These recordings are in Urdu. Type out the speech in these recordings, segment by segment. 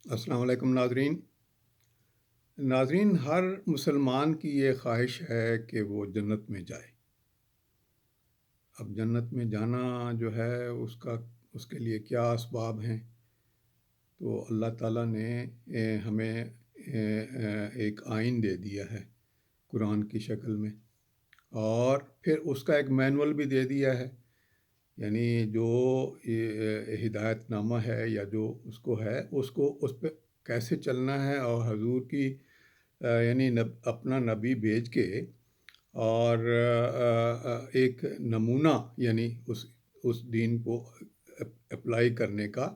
السلام علیکم ناظرین، ہر مسلمان کی یہ خواہش ہے کہ وہ جنت میں جائے۔ اب جنت میں جانا جو ہے اس کے لیے کیا اسباب ہیں؟ تو اللہ تعالیٰ نے ہمیں ایک آئین دے دیا ہے قرآن کی شکل میں، اور پھر اس کا ایک مینول بھی دے دیا ہے، یعنی جو ہدایت نامہ ہے یا جو اس کو اس پہ کیسے چلنا ہے، اور حضور کی یعنی اپنا نبی بھیج کے اور ایک نمونہ، یعنی اس دین کو اپلائی کرنے کا،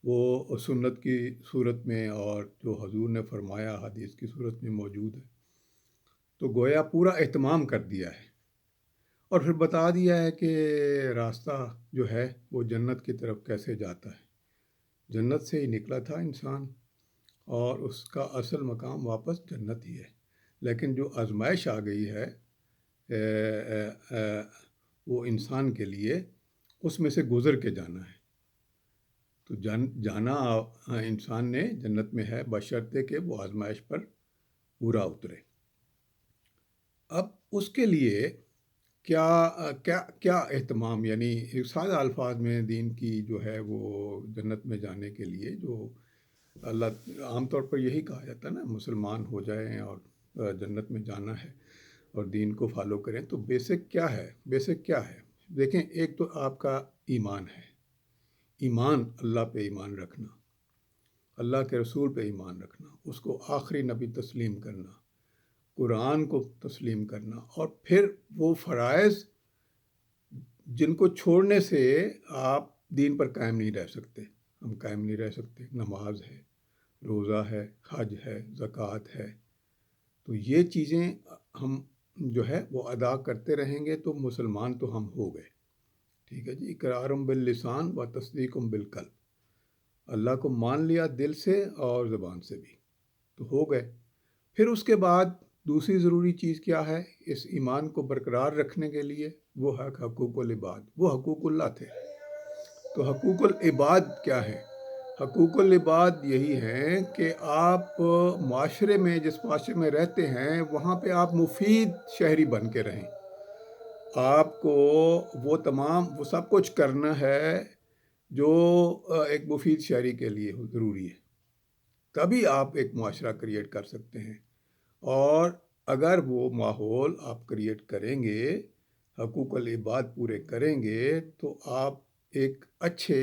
وہ سنت کی صورت میں اور جو حضور نے فرمایا حدیث کی صورت میں موجود ہے۔ تو گویا پورا اہتمام کر دیا ہے، اور پھر بتا دیا ہے کہ راستہ جو ہے وہ جنت کی طرف کیسے جاتا ہے۔ جنت سے ہی نکلا تھا انسان، اور اس کا اصل مقام واپس جنت ہی ہے، لیکن جو آزمائش آ گئی ہے وہ انسان کے لیے اس میں سے گزر کے جانا ہے۔ تو جانا انسان نے جنت میں ہے، بشرطے کہ وہ آزمائش پر پورا اترے۔ اب اس کے لیے کیا کیا کیا اہتمام، یعنی سادہ الفاظ میں دین کی جو ہے وہ جنت میں جانے کے لیے جو اللہ عام طور پر یہی کہا جاتا ہے نا، مسلمان ہو جائیں اور جنت میں جانا ہے اور دین کو فالو کریں، تو بیسک کیا ہے؟ دیکھیں، ایک تو آپ کا ایمان ہے، ایمان اللہ پہ ایمان رکھنا، اللہ کے رسول پہ ایمان رکھنا، اس کو آخری نبی تسلیم کرنا، قرآن کو تسلیم کرنا، اور پھر وہ فرائض جن کو چھوڑنے سے آپ دین پر قائم نہیں رہ سکتے۔ ہم قائم نہیں رہ سکتے۔ نماز ہے، روزہ ہے، حج ہے، زکوٰۃ ہے۔ تو یہ چیزیں ہم جو ہے وہ ادا کرتے رہیں گے تو مسلمان تو ہم ہو گئے، ٹھیک ہے جی۔ اقرارم باللسان و تصدیقم بالقلب، اللہ کو مان لیا دل سے اور زبان سے بھی، تو ہو گئے۔ پھر اس کے بعد دوسری ضروری چیز کیا ہے اس ایمان کو برقرار رکھنے کے لیے؟ وہ ہے حقوق العباد، وہ حقوق اللہ تھے۔ تو حقوق العباد کیا ہے؟ حقوق العباد یہی ہیں کہ آپ معاشرے میں، جس معاشرے میں رہتے ہیں، وہاں پہ آپ مفید شہری بن کے رہیں۔ آپ کو وہ سب کچھ کرنا ہے جو ایک مفید شہری کے لیے ضروری ہے، تبھی آپ ایک معاشرہ کریٹ کر سکتے ہیں۔ اور اگر وہ ماحول آپ کریٹ کریں گے، حقوق العباد پورے کریں گے، تو آپ ایک اچھے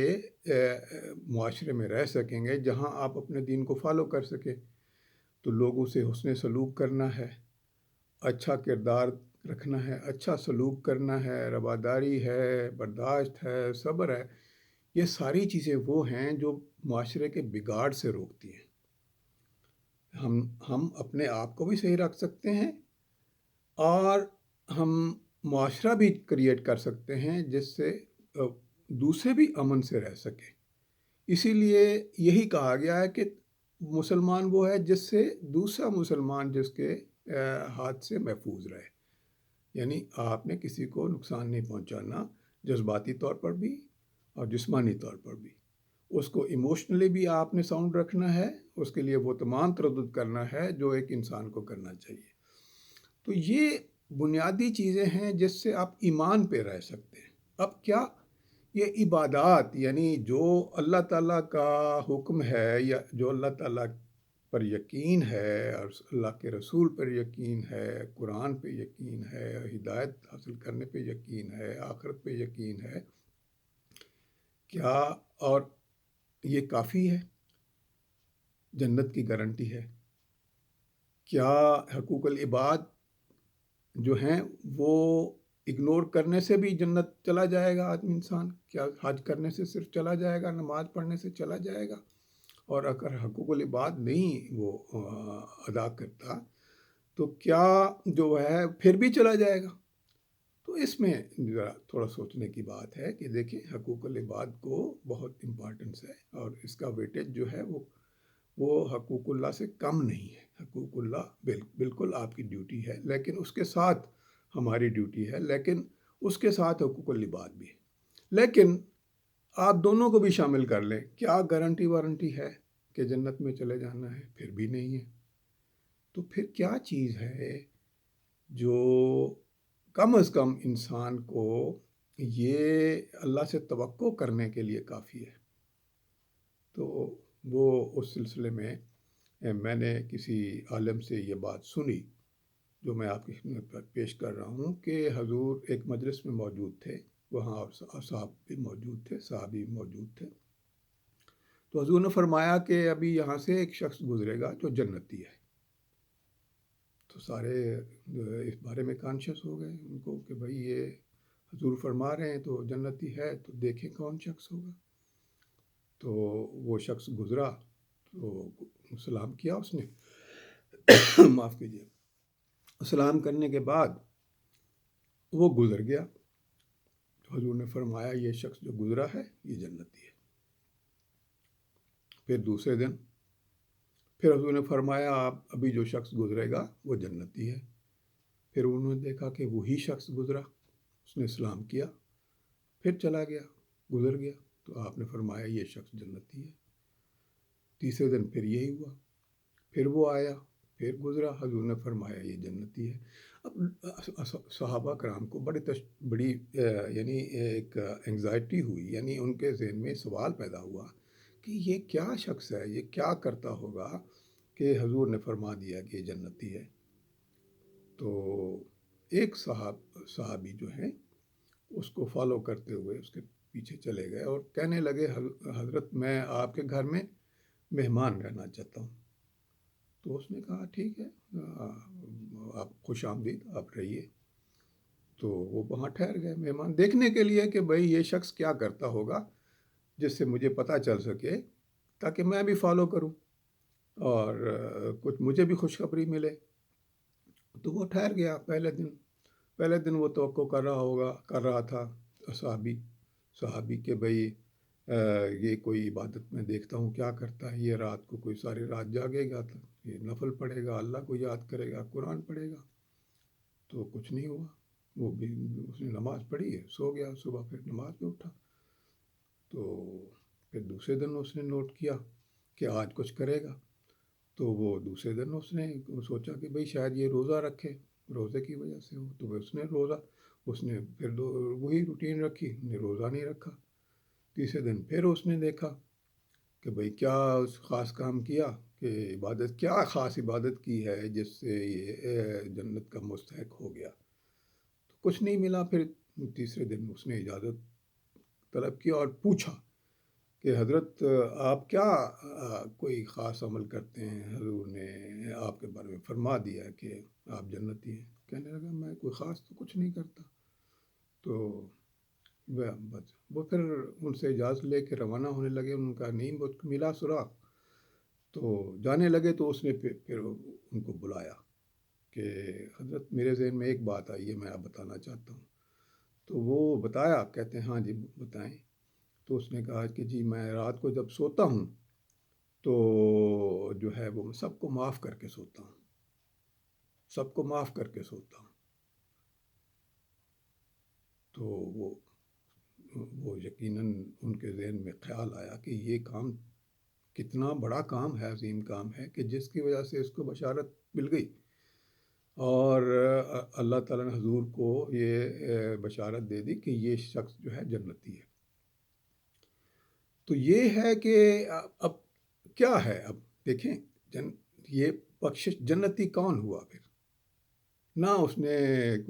معاشرے میں رہ سکیں گے جہاں آپ اپنے دین کو فالو کر سکیں۔ تو لوگوں سے حسن سلوک کرنا ہے، اچھا کردار رکھنا ہے، اچھا سلوک کرنا ہے، رواداری ہے، برداشت ہے، صبر ہے۔ یہ ساری چیزیں وہ ہیں جو معاشرے کے بگاڑ سے روکتی ہیں۔ ہم اپنے آپ کو بھی صحیح رکھ سکتے ہیں، اور ہم معاشرہ بھی کریٹ کر سکتے ہیں جس سے دوسرے بھی امن سے رہ سکیں۔ اسی لیے یہی کہا گیا ہے کہ مسلمان وہ ہے جس سے دوسرا مسلمان جس کے ہاتھ سے محفوظ رہے، یعنی آپ نے کسی کو نقصان نہیں پہنچانا، جذباتی طور پر بھی اور جسمانی طور پر بھی۔ اس کو ایموشنلی بھی آپ نے ساؤنڈ رکھنا ہے، اس کے لیے وہ تمام تردد کرنا ہے جو ایک انسان کو کرنا چاہیے۔ تو یہ بنیادی چیزیں ہیں جس سے آپ ایمان پہ رہ سکتے ہیں۔ اب کیا یہ عبادات، یعنی جو اللہ تعالیٰ کا حکم ہے یا جو اللہ تعالیٰ پر یقین ہے اور اللہ کے رسول پر یقین ہے، قرآن پہ یقین ہے، ہدایت حاصل کرنے پہ یقین ہے، آخرت پہ یقین ہے، کیا اور یہ کافی ہے؟ جنت کی گارنٹی ہے؟ کیا حقوق العباد جو ہیں وہ اگنور کرنے سے بھی جنت چلا جائے گا آدمی انسان؟ کیا حج کرنے سے صرف چلا جائے گا، نماز پڑھنے سے چلا جائے گا؟ اور اگر حقوق العباد نہیں وہ ادا کرتا تو کیا جو ہے پھر بھی چلا جائے گا؟ تو اس میں ذرا تھوڑا سوچنے کی بات ہے کہ دیکھیں، حقوق العباد کو بہت امپارٹنس ہے، اور اس کا ویٹیج جو ہے وہ حقوق اللہ سے کم نہیں ہے۔ حقوق اللہ بالکل آپ کی ڈیوٹی ہے، لیکن اس کے ساتھ ہماری ڈیوٹی ہے، لیکن اس کے ساتھ حقوق العباد بھی ہے۔ لیکن آپ دونوں کو بھی شامل کر لیں، کیا گارنٹی وارنٹی ہے کہ جنت میں چلے جانا ہے، پھر بھی نہیں ہے۔ تو پھر کیا چیز ہے جو کم از کم انسان کو یہ اللہ سے توقع کرنے کے لیے کافی ہے؟ تو وہ اس سلسلے میں میں نے کسی عالم سے یہ بات سنی جو میں آپ کی خدمت پر پیش کر رہا ہوں، کہ حضور ایک مجلس میں موجود تھے، وہاں اصحاب بھی موجود تھے، صحابی موجود تھے۔ تو حضور نے فرمایا کہ ابھی یہاں سے ایک شخص گزرے گا جو جنتی ہے۔ تو سارے اس بارے میں کانشیس ہو گئے ان کو کہ بھائی یہ حضور فرما رہے ہیں تو جنتی ہے، تو دیکھیں کون شخص ہوگا۔ تو وہ شخص گزرا، تو سلام کیا اس نے معاف کیجیے، سلام کرنے کے بعد وہ گزر گیا۔ تو حضور نے فرمایا یہ شخص جو گزرا ہے یہ جنتی ہے۔ پھر دوسرے دن پھر حضور نے فرمایا آپ ابھی جو شخص گزرے گا وہ جنتی ہے۔ پھر انہوں نے دیکھا کہ وہی شخص گزرا، اس نے سلام کیا، پھر چلا گیا، گزر گیا۔ تو آپ نے فرمایا یہ شخص جنتی ہے۔ تیسرے دن پھر یہی ہوا، پھر وہ آیا، پھر گزرا، حضور نے فرمایا یہ جنتی ہے۔ اب صحابہ کرام کو بڑی یعنی ایک انگزائٹی ہوئی، یعنی ان کے ذہن میں سوال پیدا ہوا کہ یہ کیا شخص ہے، یہ کیا کرتا ہوگا کہ حضور نے فرما دیا کہ یہ جنتی ہے۔ تو ایک صحابی جو ہیں اس کو فالو کرتے ہوئے اس کے پیچھے چلے گئے اور کہنے لگے حضرت میں آپ کے گھر میں مہمان رہنا چاہتا ہوں۔ تو اس نے کہا ٹھیک ہے، آپ خوش آمدید، آپ رہیے۔ تو وہ وہاں ٹھہر گئے مہمان دیکھنے کے لیے کہ بھائی یہ شخص کیا کرتا ہوگا جس سے مجھے پتہ چل سکے تاکہ میں بھی فالو کروں اور کچھ مجھے بھی خوشخبری ملے۔ تو وہ ٹھہر گیا۔ پہلے دن وہ توقع کر رہا تھا صحابی کہ بھائی یہ کوئی عبادت میں دیکھتا ہوں کیا کرتا ہے، یہ رات کو کوئی ساری رات جاگے گا، تو یہ نفل پڑھے گا، اللہ کو یاد کرے گا، قرآن پڑھے گا۔ تو کچھ نہیں ہوا، وہ بھی اس نے نماز پڑھی ہے، سو گیا، صبح پھر نماز میں اٹھا۔ تو پھر دوسرے دن اس نے نوٹ کیا کہ آج کچھ کرے گا۔ تو وہ دوسرے دن اس نے سوچا کہ بھئی شاید یہ روزہ رکھے، روزے کی وجہ سے ہو، تو اس نے پھر وہی روٹین رکھی، روزہ نہیں رکھا۔ تیسرے دن پھر اس نے دیکھا کہ بھئی کیا خاص کام کیا، کہ کیا خاص عبادت کی ہے جس سے یہ جنت کا مستحق ہو گیا۔ تو کچھ نہیں ملا۔ پھر تیسرے دن اس نے اجازت طلب کیا اور پوچھا کہ حضرت آپ کیا کوئی خاص عمل کرتے ہیں، حضور نے آپ کے بارے میں فرما دیا کہ آپ جنتی ہیں۔ کہنے لگا میں کوئی خاص تو کچھ نہیں کرتا۔ تو بس وہ پھر ان سے اجازت لے کے روانہ ہونے لگے، ان کا نہیں ملا سراغ، تو جانے لگے۔ تو اس نے پھر ان کو بلایا کہ حضرت میرے ذہن میں ایک بات آئی ہے، میں آپ بتانا چاہتا ہوں۔ تو وہ بتایا، کہتے ہیں ہاں جی بتائیں۔ تو اس نے کہا کہ جی میں رات کو جب سوتا ہوں تو جو ہے وہ سب کو معاف کر کے سوتا ہوں، سب کو معاف کر کے سوتا ہوں۔ تو وہ یقیناً ان کے ذہن میں خیال آیا کہ یہ کام کتنا بڑا کام ہے، عظیم کام ہے، کہ جس کی وجہ سے اس کو بشارت مل گئی اور اللہ تعالیٰ نے حضور کو یہ بشارت دے دی کہ یہ شخص جو ہے جنتی ہے۔ تو یہ ہے کہ اب کیا ہے، اب دیکھیں یہ بخشش جنتی کون ہوا پھر؟ نہ اس نے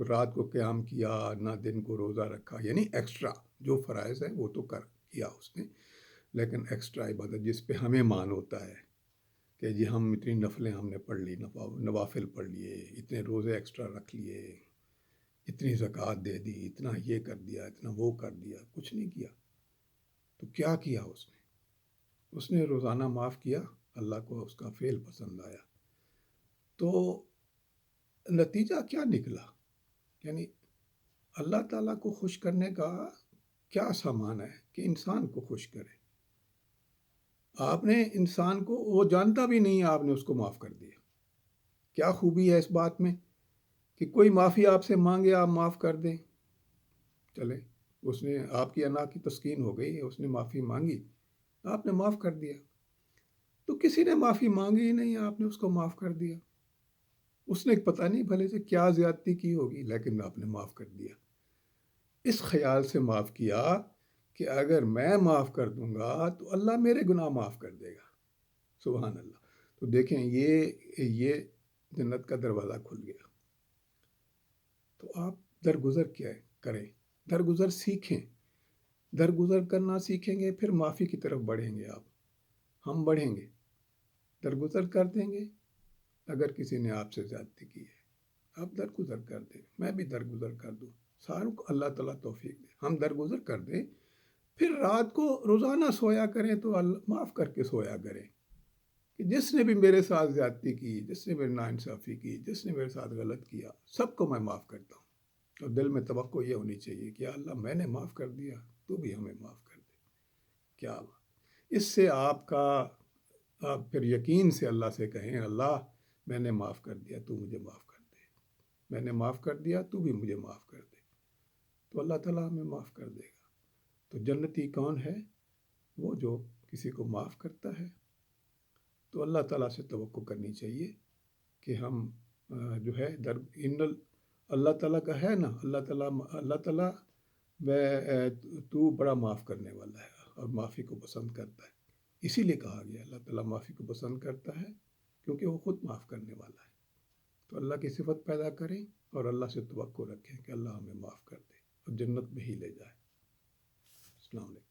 رات کو قیام کیا، نہ دن کو روزہ رکھا، یعنی ایکسٹرا جو فرائض ہے وہ تو کیا اس نے، لیکن ایکسٹرا عبادت جس پہ ہمیں مان ہوتا ہے کہ جی ہم اتنی نفلیں ہم نے پڑھ لی، نوافل پڑھ لیے، اتنے روزے ایکسٹرا رکھ لیے، اتنی زکوٰۃ دے دی، اتنا یہ کر دیا، اتنا وہ کر دیا، کچھ نہیں کیا۔ تو کیا کیا اس نے روزانہ معاف کیا، اللہ کو اس کا فعل پسند آیا۔ تو نتیجہ کیا نکلا؟ یعنی اللہ تعالیٰ کو خوش کرنے کا کیا سامان ہے کہ انسان کو خوش کرے؟ آپ نے انسان کو، وہ جانتا بھی نہیں، آپ نے اس کو معاف کر دیا۔ کیا خوبی ہے اس بات میں کہ کوئی معافی آپ سے مانگے آپ معاف کر دیں؟ چلے، اس نے آپ کی انا کی تسکین ہو گئی، اس نے معافی مانگی، آپ نے معاف کر دیا۔ تو کسی نے معافی مانگی ہی نہیں، آپ نے اس کو معاف کر دیا۔ اس نے پتہ نہیں بھلے سے کیا زیادتی کی ہوگی، لیکن آپ نے معاف کر دیا۔ اس خیال سے معاف کیا کہ اگر میں معاف کر دوں گا تو اللہ میرے گناہ معاف کر دے گا۔ سبحان اللہ۔ تو دیکھیں یہ جنت کا دروازہ کھل گیا۔ تو آپ درگزر کیا کریں، درگزر سیکھیں۔ درگزر کرنا سیکھیں گے پھر معافی کی طرف بڑھیں گے آپ، ہم بڑھیں گے، درگزر کر دیں گے۔ اگر کسی نے آپ سے زیادتی کی ہے، آپ درگزر کر دیں، میں بھی درگزر کر دوں، ساروں کو اللہ تعالیٰ توفیق دے، ہم درگزر کر دیں۔ پھر رات کو روزانہ سویا کریں تو اللہ معاف کر کے سویا کریں کہ جس نے بھی میرے ساتھ زیادتی کی، جس نے میری ناانصافی کی، جس نے میرے ساتھ غلط کیا، سب کو میں معاف کرتا ہوں۔ اور دل میں توقع یہ ہونی چاہیے کہ اللہ میں نے معاف کر دیا، تو بھی ہمیں معاف کر دے۔ کیا بات! اس سے آپ پھر یقین سے اللہ سے کہیں، اللہ میں نے معاف کر دیا، تو مجھے معاف کر دے، میں نے معاف کر دیا، تو بھی مجھے معاف کر دے، تو اللہ تعالیٰ ہمیں معاف کر دے گا۔ تو جنتی کون ہے؟ وہ جو کسی کو معاف کرتا ہے۔ تو اللہ تعالیٰ سے توقع کرنی چاہیے کہ ہم جو ہے اللہ تعالیٰ کا ہے نا، اللہ تعالیٰ تو بڑا معاف کرنے والا ہے اور معافی کو پسند کرتا ہے۔ اسی لیے کہا گیا اللہ تعالیٰ معافی کو پسند کرتا ہے کیونکہ وہ خود معاف کرنے والا ہے۔ تو اللہ کی صفت پیدا کریں اور اللہ سے توقع رکھیں کہ اللہ ہمیں معاف کر دے اور جنت میں ہی لے جائے۔ السلام علیکم۔